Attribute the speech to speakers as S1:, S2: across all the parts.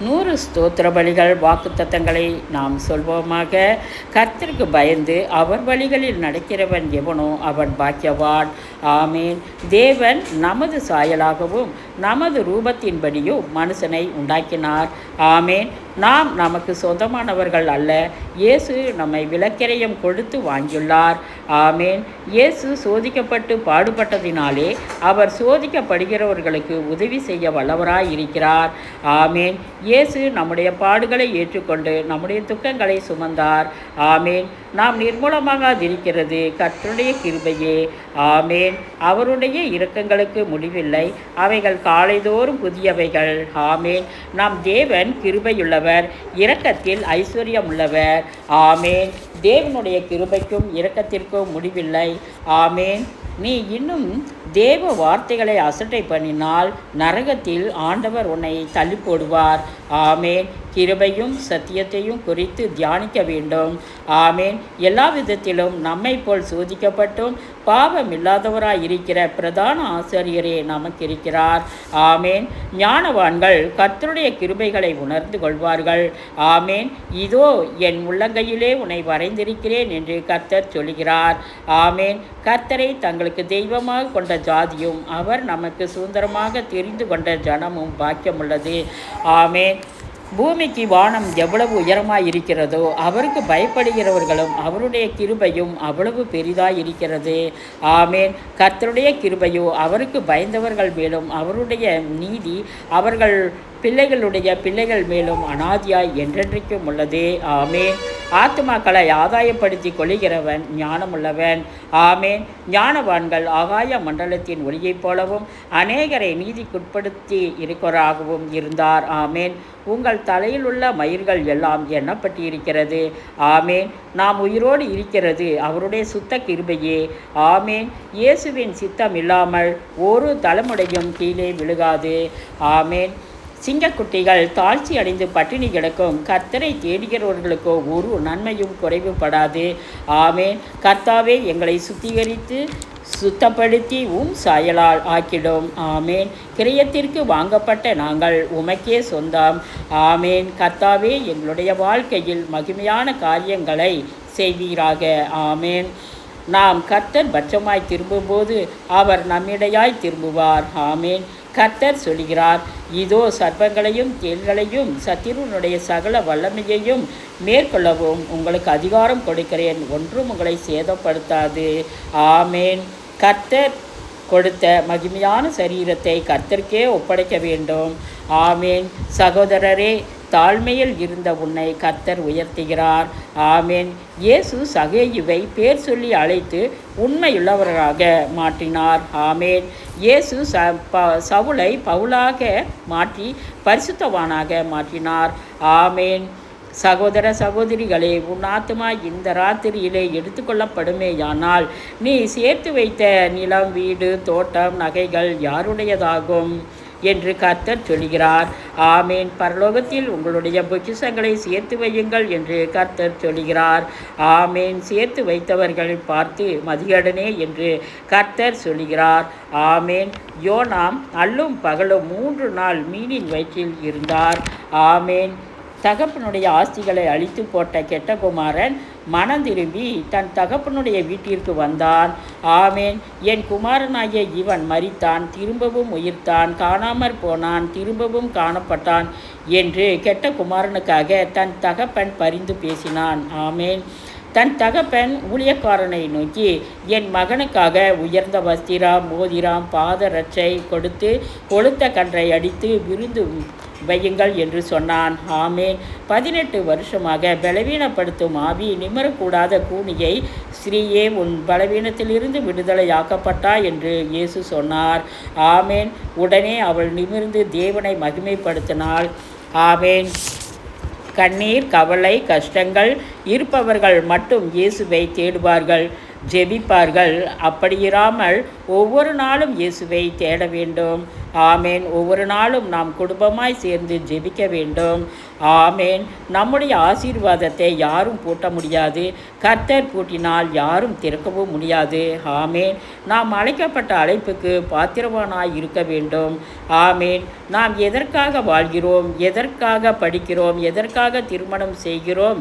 S1: 100 ஸ்தோத்திர பலிகள் வாக்குத்தத்தங்களை நாம் சொல்வோமாக. கர்த்தருக்கு பயந்து அவர் வழிகளில் நடக்கிறவன் எவனோ அவன் பாக்கியவான். ஆமேன். தேவன் நமது சாயலாகவும் நமது ரூபத்தின்படியும் மனுஷனை உண்டாக்கினார். ஆமேன். நாம் நமக்கு சொந்தமானவர்கள் அல்ல. இயேசு நம்மை விலக்கிரயம் கொடுத்து வாங்கியுள்ளார். ஆமேன். இயேசு சோதிக்கப்பட்டு பாடுபட்டதினாலே அவர் சோதிக்கப்படுகிறவர்களுக்கு உதவி செய்ய வல்லவராய் இருக்கிறார். ஆமேன். இயேசு நம்முடைய பாடுகளை ஏற்றுக்கொண்டு நம்முடைய துக்கங்களை சுமந்தார். ஆமேன். நாம் நிர்மூலமாகாதிருக்கிறது கர்த்தருடைய கிருபையே. ஆமேன். அவருடைய இரக்கங்களுக்கு முடிவில்லை, அவைகள் காலைதோறும் புதியவைகள். ஆமேன். நாம் தேவன் கிருபையுள்ளவர், இரக்கத்தில் ஐஸ்வர்யமுள்ளவர். ஆமேன். தேவனுடைய கிருபைக்கும் இரக்கத்திற்கும் முடிவில்லை. ஆமேன். நீ இன்னும் தேவ வார்த்தைகளை அசட்டை பண்ணினால் நரகத்தில் ஆண்டவர் உன்னை தள்ளி போடுவார். ஆமேன். கிருபையும் சத்தியத்தையும் குறித்து தியானிக்க வேண்டும். ஆமேன். எல்லா விதத்திலும் நம்மை போல் சோதிக்கப்பட்டும் பாவம் இல்லாதவராய் இருக்கிற பிரதான ஆசாரியரே நமக்கு இருக்கிறார். ஆமேன். ஞானவான்கள் கர்த்தருடைய கிருபைகளை உணர்ந்து கொள்வார்கள். ஆமேன். இதோ என் உள்ளங்கையிலே உன்னை வரைந்திருக்கிறேன் என்று கர்த்தர் சொல்கிறார். ஆமேன். கர்த்தரை தங்களுக்கு தெய்வமாக கொண்ட ஜாதியும் அவர் நமக்கு சுதந்திரமாக தெரிந்து கொண்ட ஜனமும் பாக்கியமுள்ளது. ஆமேன். பூமிக்கு வானம் எவ்வளவு உயரமாய் இருக்கிறதோ அவருக்கு பயப்படுகிறவர்களும் அவருடைய கிருபையும் அவ்வளவு பெரிதாய் இருக்கிறது. ஆமேன். கர்த்தருடைய கிருபையோ அவருக்கு பயந்தவர்கள் மேலும் அவருடைய நீதி அவர்கள் பிள்ளைகளுடைய பிள்ளைகள் மேலும் அனாதியாய் என்றென்றைக்கும் உள்ளது. ஆமேன். ஆத்துமாக்களை ஆதாயப்படுத்தி கொள்கிறவன் ஞானமுள்ளவன். ஆமேன். ஞானவான்கள் ஆகாய மண்டலத்தின் ஒளியைப் போலவும் அநேகரை நீதிக்குட்படுத்தி இருக்கிறாகவும் இருந்தார். ஆமேன். உங்கள் தலையில் உள்ள மயிர்கள் எல்லாம் எண்ணப்பட்டிருக்கிறது. ஆமேன். நாம் உயிரோடு இருக்கிறது அவருடைய சுத்த கிருபையே. ஆமேன். இயேசுவின் சித்தம் இல்லாமல் ஒரு தலைமுடையும் கீழே விழுகாது. ஆமேன். சிங்கக்குட்டிகள் தாழ்ச்சி அடைந்து பட்டினி கிடக்கும், கர்த்தரை தேடுகிறவர்களுக்கோ ஒரு நன்மையும் குறைவுபடாது. ஆமேன். கர்த்தாவே எங்களை சுத்திகரித்து சுத்தப்படுத்தி சாயலால் ஆக்கிடும். ஆமேன். கிரயத்திற்கு வாங்கப்பட்ட நாங்கள் உமக்கே சொந்தம். ஆமேன். கர்த்தாவே எங்களுடைய வாழ்க்கையில் மகிமையான காரியங்களை செய்வீராக. ஆமேன். நாம் கர்த்தர் பட்சமாய் திரும்பும்போது அவர் நம்மிடையாய் திரும்புவார். ஆமேன். கர்த்தர் சொல்கிறார், இதோ சர்ப்பங்களையும் தேள்களையும் சத்திருனுடைய சகல வல்லமையையும் மேற்கொள்ளவும் உங்களுக்கு அதிகாரம் கொடுக்கிறேன், ஒன்றும் உங்களை சேதப்படுத்தாது. ஆமேன். கர்த்தர் கொடுத்த மகிமையான சரீரத்தை கர்த்தருக்கே ஒப்படைக்க வேண்டும். ஆமேன். சகோதரரே, தாழ்மையில் இருந்த உன்னை கர்த்தர் உயர்த்துகிறார். ஆமேன். இயேசு சகேயுவை பேர் சொல்லி அழைத்து உண்மையுள்ளவராக மாற்றினார். ஆமேன். இயேசு சவுலை பவுலாக மாற்றி பரிசுத்தவானாக மாற்றினார். ஆமேன். சகோதர சகோதரிகளே, உன் ஆத்துமா இந்த ராத்திரியிலே எடுத்துக்கொள்ளப்படுமேயானால் நீ சேர்த்து வைத்த நிலம், வீடு, தோட்டம், நகைகள் யாருடையதாகும் என்று கர்த்தர் சொல்கிறார். ஆமேன். பரலோகத்தில் உங்களுடைய பொக்கிஷங்களை சேர்த்து வையுங்கள் என்று கர்த்தர் சொல்கிறார். ஆமேன். சேர்த்து வைத்தவர்கள் பார்த்து மதியடனே என்று கர்த்தர் சொல்கிறார். ஆமேன். யோனாம் அல்லும் பகலும் 3 நாள் மீனின் வயிற்றில் இருந்தார். ஆமேன். தகப்பனுடைய ஆஸ்திகளை அழித்து போட்ட கெட்ட குமாரன் மனம் திரும்பி தன் தகப்பனுடைய வீட்டிற்கு வந்தான். ஆமேன். என் குமாரனாகிய இவன் மரித்தான், திரும்பவும் உயிர்த்தான், காணாமற் போனான், திரும்பவும் காணப்பட்டான் என்று கெட்ட குமாரனுக்காக தன் தகப்பன் பரிந்து பேசினான். ஆமேன். தன் தகப்பன் ஊழியக்காரனை நோக்கி, என் மகனுக்காக உயர்ந்த வஸ்திரம், மோதிரம், பாதரட்சை கொடுத்து கொளுத்த கன்றை அடித்து விருந்து வையுங்கள் என்று சொன்னான். ஆமேன். 18 வருஷமாக பலவீனப்படுத்தும் ஆவி, நிமரக்கூடாத கூனியை, ஸ்ரீயே உன் பலவீனத்திலிருந்து விடுதலையாக்கப்பட்டா என்று இயேசு சொன்னார். ஆமேன். உடனே அவள் நிமிர்ந்து தேவனை மகிமைப்படுத்தினாள். ஆமேன். கண்ணீர், கவலை, கஷ்டங்கள் இருப்பவர்கள் மட்டும் இயேசுவை தேடுவார்கள். ஜெபிப்பார்கள். அப்படியிராமல் ஒவ்வொரு நாளும் இயேசுவை தேட வேண்டும். ஆமேன். ஒவ்வொரு நாளும் நாம் குடும்பமாய் சேர்ந்து ஜெபிக்க வேண்டும். ஆமேன். நம்முடைய ஆசீர்வாதத்தை யாரும் பூட்ட முடியாது. கர்த்தர் பூட்டினால் யாரும் திறக்கவும் முடியாது. ஆமேன். நாம் அழைக்கப்பட்ட அழைப்புக்கு பாத்திரவானாய் இருக்க வேண்டும். ஆமேன். நாம் எதற்காக வாழ்கிறோம், எதற்காக படிக்கிறோம், எதற்காக திருமணம் செய்கிறோம்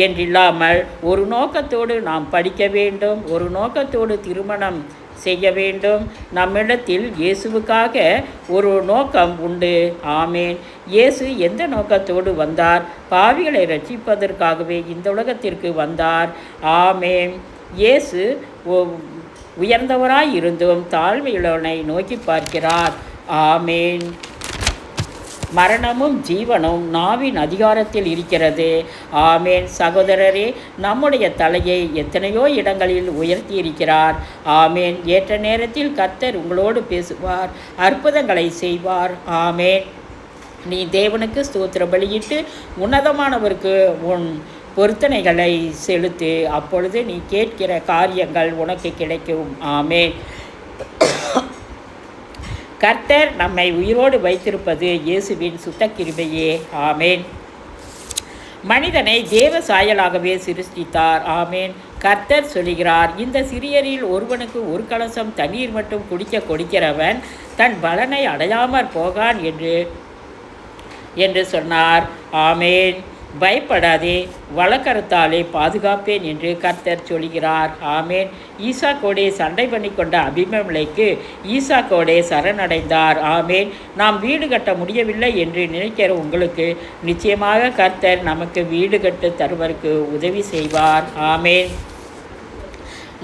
S1: என்றில்லாமல் ஒரு நோக்கத்தோடு நாம் படிக்க வேண்டும், ஒரு நோக்கத்தோடு திருமணம் செய்ய வேண்டும். நம்மிடத்தில் இயேசுவுக்காக ஒரு நோக்கம் உண்டு. ஆமேன். இயேசு எந்த நோக்கத்தோடு வந்தார்? பாவிகளை ரட்சிப்பதற்காகவே இந்த உலகத்திற்கு வந்தார். ஆமேன். இயேசு உயர்ந்தவராய் இருந்தும் தாழ்மையுள்ளவனை நோக்கி பார்க்கிறார். ஆமேன். மரணமும் ஜீவனும் நாவின் அதிகாரத்தில் இருக்கிறது. ஆமேன். சகோதரரே, நம்முடைய தலையை எத்தனையோ இடங்களில் உயர்த்தி இருக்கிறார். ஆமேன். ஏற்ற நேரத்தில் கர்த்தர் உங்களோடு பேசுவார், அற்புதங்களை செய்வார். ஆமேன். நீ தேவனுக்கு ஸ்தோத்திர பலியிட்டு உன்னதமானவருக்கு உன் பொருத்தனைகளை செலுத்து. அப்பொழுது நீ கேட்கிற காரியங்கள் உனக்கு கிடைக்கும். ஆமேன். கர்த்தர் நம்மை உயிரோடு வைத்திருப்பது இயேசுவின் சுத்த கிருபையே. ஆமேன். மனிதனை தேவ சாயலாகவே சிருஷ்டித்தார். ஆமேன். கர்த்தர் சொல்கிறார், இந்த சிறியரில் ஒருவனுக்கு ஒரு கலசம் தண்ணீர் மட்டும் குடிக்க கொடுக்கிறவன் தன் பலனை அடையாமற் போகான் என்று சொன்னார். ஆமேன். பயப்படாதே, வழக்கரத்தாலே பாதுகாப்பேன் என்று கர்த்தர் சொல்கிறார். ஆமேன். ஈசாக்கோடே சண்டை பண்ணி கொண்ட அபிமெலேக்கு ஈசாக்கோடே சரணடைந்தார். ஆமேன். நாம் வீடு கட்ட முடியவில்லை என்று நினைக்கிற உங்களுக்கு நிச்சயமாக கர்த்தர் நமக்கு வீடு கட்டு தருவதற்கு உதவி செய்வார். ஆமேன்.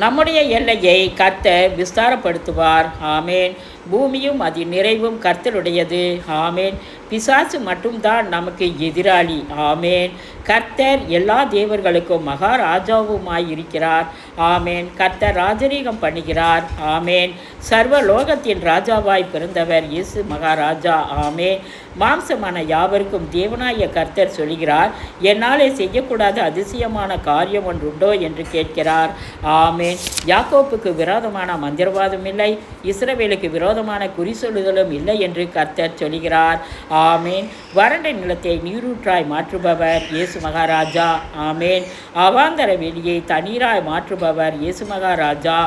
S1: நம்முடைய எல்லையை கர்த்தர் விஸ்தாரப்படுத்துவார். ஆமேன். பூமியும் அதன் நிறைவும் கர்த்தருடையது. ஆமேன். பிசாசு மட்டும்தான் நமக்கு எதிராளி. ஆமேன். கர்த்தர் எல்லா தேவர்களுக்கும் மகாராஜாவுமாய் இருக்கிறார். ஆமேன். கர்த்தர் ராஜரீகம் பண்ணுகிறார். ஆமேன். சர்வ லோகத்தின் ராஜாவாய் பிறந்தவர் இயேசு மகாராஜா. ஆமேன். மாம்சமான யாவருக்கும் தேவனாய கர்த்தர் சொல்கிறார், என்னாலே செய்யக்கூடாத அதிசயமான காரியம் ஒன்றுண்டோ என்று கேட்கிறார். ஆமேன். யாக்கோப்புக்கு விரோதமான மந்திரவாதம் இல்லை, இஸ்ரவேலுக்கு விரோதமான குறி சொல்லுதலும் இல்லை என்று கர்த்தர் சொல்கிறார். ஆமேன். வறண்ட நிலத்தை நீரூற்றாய் மாற்றுபவர் இயேசு மகாராஜா. ஆமேன். அவாந்தர வெளியை தண்ணீராய் மாற்றுபவர் இயேசு மகாராஜா.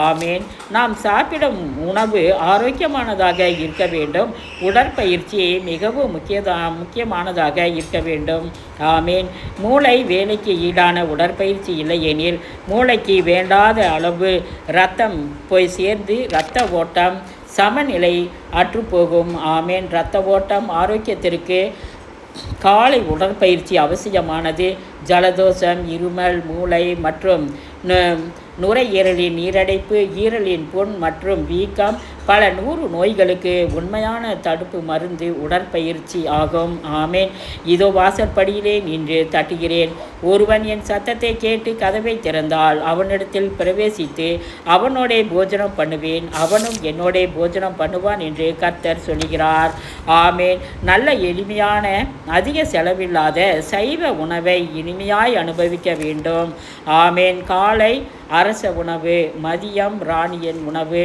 S1: ஆமேன். நாம் சாப்பிடும் உணவு ஆரோக்கியமானதாக இருக்க வேண்டும். உடற்பயிற்சி மிகவும் முக்கியமானதாக இருக்க வேண்டும். ஆமேன். மூளை வேலைக்கு ஈடான உடற்பயிற்சி இல்லையெனில் மூளைக்கு வேண்டாத அளவு இரத்தம் போய் சேர்ந்து இரத்த ஓட்டம் சமநிலை அற்றுப்போகும். ஆமேன். இரத்த ஓட்டம் ஆரோக்கியத்திற்கு காலை உடற்பயிற்சி அவசியமானது. ஜலதோஷம், இருமல், மூளை மற்றும் நுரையீரலின் நீரடைப்பு, ஈரலின் புண் மற்றும் வீக்கம், பல 100 நோய்களுக்கு உண்மையான தடுப்பு மருந்து உடற்பயிற்சி ஆகும். ஆமேன். இதோ வாசற்படியிலே நின்று தட்டுகிறேன். ஒருவன் என் சத்தத்தை கேட்டு கதவை திறந்தால் அவனிடத்தில் பிரவேசித்து அவனோடே போஜனம் பண்ணுவேன், அவனும் என்னோடே போஜனம் பண்ணுவான் என்று கர்த்தர் சொல்கிறார். ஆமேன். நல்ல எளிமையான அதிக செலவில்லாத சைவ உணவை இனிமையாய் அனுபவிக்க வேண்டும். ஆமேன். காலை அரச உணவு, மதியம் ராணியின் உணவு,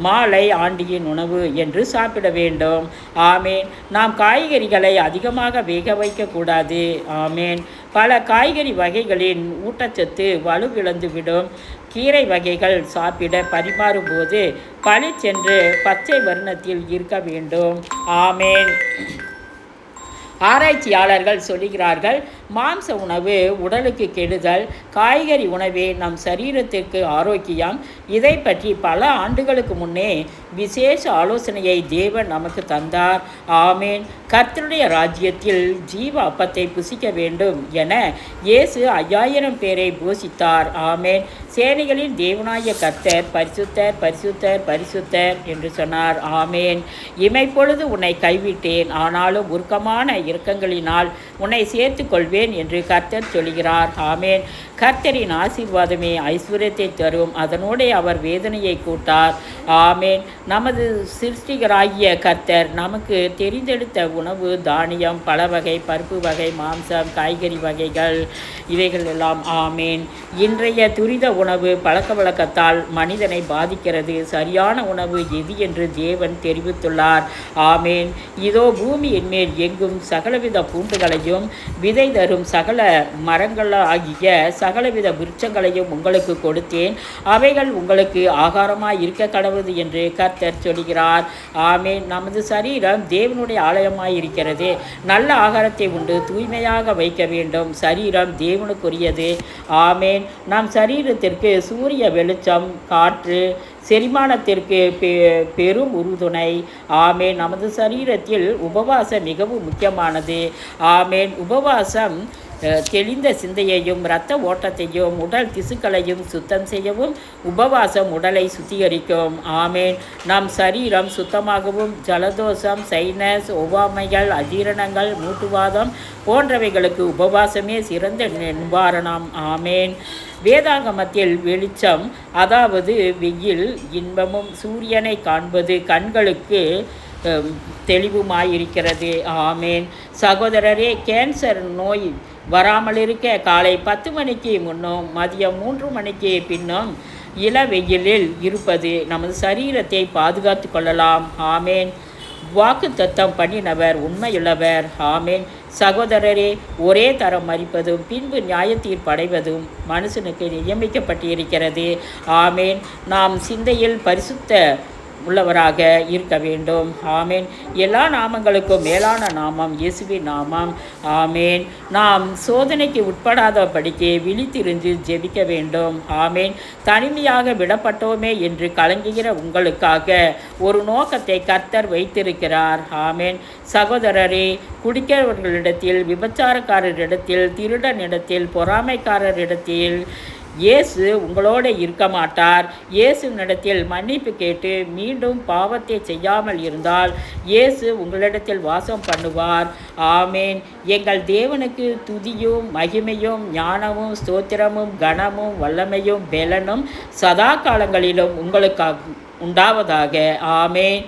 S1: மாலை ஆண்டியின் உணவு என்று சாப்பிட வேண்டும். ஆமேன். நாம் காய்கறிகளை அதிகமாக வேக வைக்கக்கூடாது. ஆமேன். பல காய்கறி வகைகளின் ஊட்டச்சத்து வலுவிழந்துவிடும். கீரை வகைகள் சாப்பிட பரிமாறும்போது பளிச்சென்று பச்சை வர்ணத்தில் இருக்க வேண்டும். ஆமேன். ஆராய்ச்சியாளர்கள் சொல்கிறார்கள், மாംச உணவு உடலுக்கு கெடுதல், காய்கறி உணவே நம் சரீரத்திற்கு ஆரோக்கியம். இதை பற்றி பல ஆண்டுகளுக்கு முன்னே விசேஷ ஆலோசனையை தேவன் நமக்கு தந்தார். ஆமேன். கர்த்தருடைய ராஜ்யத்தில் ஜீவ அப்பத்தை புசிக்க வேண்டும் என இயேசு 5000 பேரை போஷித்தார். ஆமேன். சேனைகளின் தேவனாய கர்த்தர் பரிசுத்தர் பரிசுத்தர் பரிசுத்தர் என்று சொன்னார். ஆமேன். இமைப்பொழுது உன்னை கைவிட்டேன், ஆனாலும் உருக்கமான இரக்கங்களினால் உன்னை சேர்த்து கொள்வேன் தருவேன் என்று கர்த்தர் சொல்கிறார். ஆமேன். கர்த்தரின் ஆசீர்வாதமே ஐஸ்வர்யத்தை தரும், அதனோடே அவர் வேதனையை கூட்டார். ஆமேன். நமது சிருஷ்டிகராகிய கர்த்தர் நமக்கு தெரிந்தெடுத்த உணவு தானியம், பல வகை, பருப்பு வகை, மாம்சம், காய்கறி வகைகள் இவைகள் எல்லாம். ஆமேன். இன்றைய துரித உணவு பழக்க வழக்கத்தால் மனிதனை பாதிக்கிறது. சரியான உணவு எது என்று தேவன் தெரிவித்துள்ளார். ஆமேன். இதோ பூமியின் மேல் எங்கும் சகலவித பூண்டுகளையும் விதை தரும் சகல மரங்களாகிய சகலவித விருட்சங்களையும் உங்களுக்கு கொடுத்தேன், அவைகள் உங்களுக்கு ஆகாரமாய் இருக்க கடவுது என்று கர்த்தர் சொல்கிறார். ஆமேன். நமது சரீரம் தேவனுடைய ஆலயமாய் இருக்கிறது. நல்ல ஆகாரத்தை உண்டு தூய்மையாக வைக்க வேண்டும். சரீரம் தேவனுக்குரியது. ஆமேன். நம் சரீரத்திற்கு சூரிய வெளிச்சம், காற்று, செரிமானத்திற்கு பெரும் உறுதுணை. ஆமேன். நமது சரீரத்தில் உபவாசம் மிகவும் முக்கியமானது. ஆமேன். உபவாசம் தெளிந்த சிந்தையையும் இரத்த ஓட்டத்தையும் உடல் திசுக்களையும் சுத்தம் செய்யவும் உபவாசம் உடலை சுத்திகரிக்கும். ஆமேன். நம் சரீரம் சுத்தமாகவும் ஜலதோஷம், சைனஸ், ஒவ்வாமைகள், அஜீரணங்கள், மூட்டுவாதம் போன்றவைகளுக்கு உபவாசமே சிறந்த நிவாரணம். ஆமேன். வேதாகமத்தில் வெளிச்சம், அதாவது வெயில், இன்பமும் சூரியனை காண்பது கண்களுக்கு தெளிவுமாயிருக்கிறது. ஆமேன். சகோதரரே, கேன்சர் நோய் வராமல் இருக்க காலை 10 மணிக்கு முன்னும் மதியம் 3 மணிக்கு பின்னும் இளவெயிலில் இருப்பது நமது சரீரத்தை பாதுகாத்து கொள்ளலாம். ஆமேன். வாக்குத்தத்தம் பண்ணினவர் உண்மையுள்ளவர். ஆமேன். சகோதரரே, ஒரே தரம் மறிப்பதும் பின்பு நியாயத்தீர்ப்படைவதும் மனுஷனுக்கு நியமிக்கப்பட்டிருக்கிறது. ஆமேன். நாம் சிந்தையில் பரிசுத்த உள்ளவராக இருக்க வேண்டும். ஆமேன். எல்லா நாமங்களுக்கும் மேலான நாமம் இயேசுவின் நாமம். ஆமேன். நாம் சோதனைக்கு உட்படாதபடிக்கு விழித்திருந்து ஜெபிக்க வேண்டும். ஆமேன். தனிமையாக விடப்பட்டோமே என்று கலங்குகிற உங்களுக்காக ஒரு நோக்கத்தை கர்த்தர் வைத்திருக்கிறார். ஆமேன். சகோதரரே, குடிக்கிறவர்களிடத்தில், விபச்சாரக்காரரிடத்தில், திருடனிடத்தில், பொறாமைக்காரரிடத்தில் இயேசு உங்களோடு இருக்க மாட்டார். இயேசுவினிடத்தில் மன்னிப்பு கேட்டு மீண்டும் பாவத்தை செய்யாமல் இருந்தால் இயேசு உங்களிடத்தில் வாசம் பண்ணுவார். ஆமேன். எங்கள் தேவனுக்கு துதியும் மகிமையும் ஞானமும் ஸ்தோத்திரமும் கனமும் வல்லமையும் பெலனும் சதா காலங்களிலும் உங்களுக்கு உண்டாவதாக. ஆமேன்.